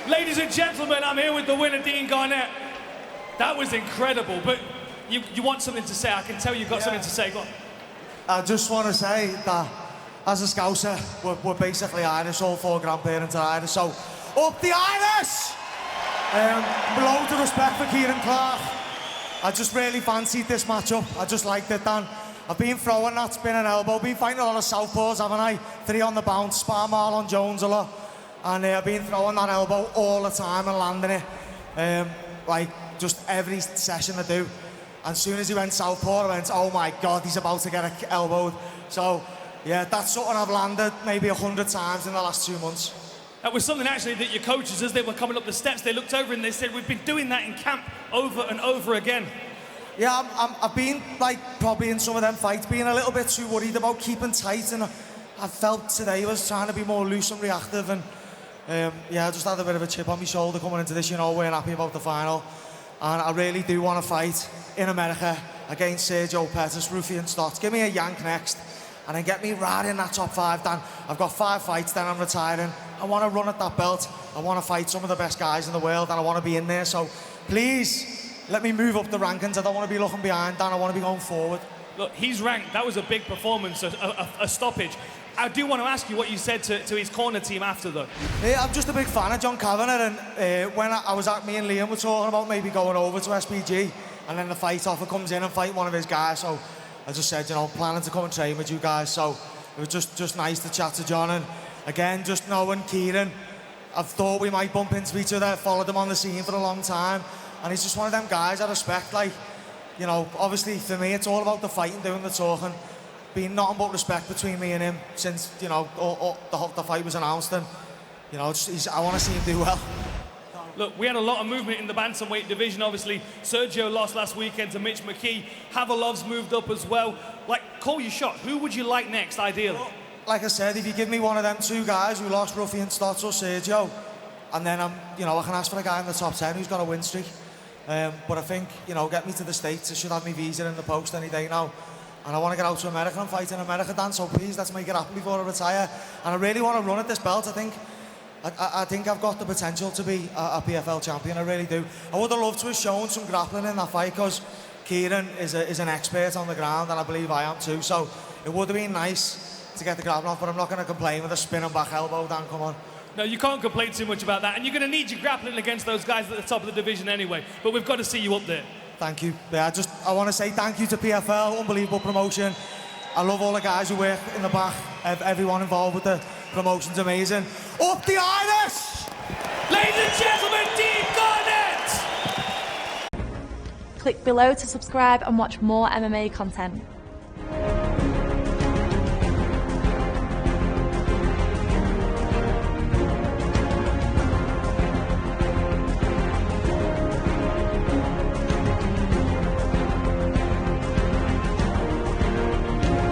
Ladies and gentlemen, I'm here with the winner, Dean Garnett. That was incredible, but you want something to say. I can tell you've got something to say. Go on. I just want to say that as a Scouser, we're basically Irish, all 4 grandparents are Irish, so up the Irish! Loads of respect for Ciaran Clarke. I just really fancied this matchup. I just liked it, Dan. I've been throwing that spin and elbow, been fighting a lot of southpaws, haven't I? 3 on the bounce, spar Marlon Jones a lot. And I've been throwing that elbow all the time and landing it. Like, just every session I do. And as soon as he went southpaw, I went, oh my God, he's about to get elbowed. So, yeah, that's something I've landed maybe 100 times in the last 2 months. That was something actually that your coaches, as they were coming up the steps, they looked over and they said, we've been doing that in camp over and over again. Yeah, I've been, like, probably in some of them fights, being a little bit too worried about keeping tight, and I felt today I was trying to be more loose and reactive, and yeah, I just had a bit of a chip on my shoulder coming into this, you know, weren't happy about the final. And I really do want to fight in America against Sergio Pettis, Ruffian Stotts. Give me a yank next, and then get me right in that top 5, Dan. I've got 5 fights, then I'm retiring. I want to run at that belt. I want to fight some of the best guys in the world, and I want to be in there. So please, let me move up the rankings. I don't want to be looking behind, Dan. I want to be going forward. Look, he's ranked. That was a big performance, a stoppage. I do want to ask you what you said to his corner team after, though. Yeah, I'm just a big fan of John Kavanagh, and when I was at, me and Liam were talking about maybe going over to SPG, and then the fight offer comes in and fight one of his guys, so I just said, you know, I'm planning to come and train with you guys, so it was just nice to chat to John, and again, just knowing Ciaran, I've thought we might bump into each other, followed him on the scene for a long time, and he's just one of them guys I respect, like, you know, obviously for me it's all about the fighting, doing the talking. Been nothing but respect between me and him since, you know, the fight was announced, and, you know, I want to see him do well. Look, we had a lot of movement in the bantamweight division, obviously. Sergio lost last weekend to Mitch McKee. Havalov's moved up as well. Like, call your shot. Who would you like next, ideally? Well, like I said, if you give me one of them 2 guys who lost, Ruffian Stotts or Sergio, and then you know, I can ask for a guy in the top 10 who's got a win streak. But I think, you know, get me to the States. I should have my visa in the post any day now. And I want to get out to America and fight in America, Dan, so please, let's make it happen before I retire. And I really want to run at this belt. I think I've got the potential to be a PFL champion, I really do. I would have loved to have shown some grappling in that fight, because Ciaran is an expert on the ground, and I believe I am too. So it would have been nice to get the grappling off, but I'm not going to complain with a spinning back elbow, Dan, come on. No, you can't complain too much about that, and you're going to need your grappling against those guys at the top of the division anyway, but we've got to see you up there. Thank you. Yeah, I want to say thank you to PFL, unbelievable promotion. I love all the guys who work in the back, everyone involved with the promotion's amazing. Up the Irish! Ladies and gentlemen, Dean Garnett! Click below to subscribe and watch more MMA content.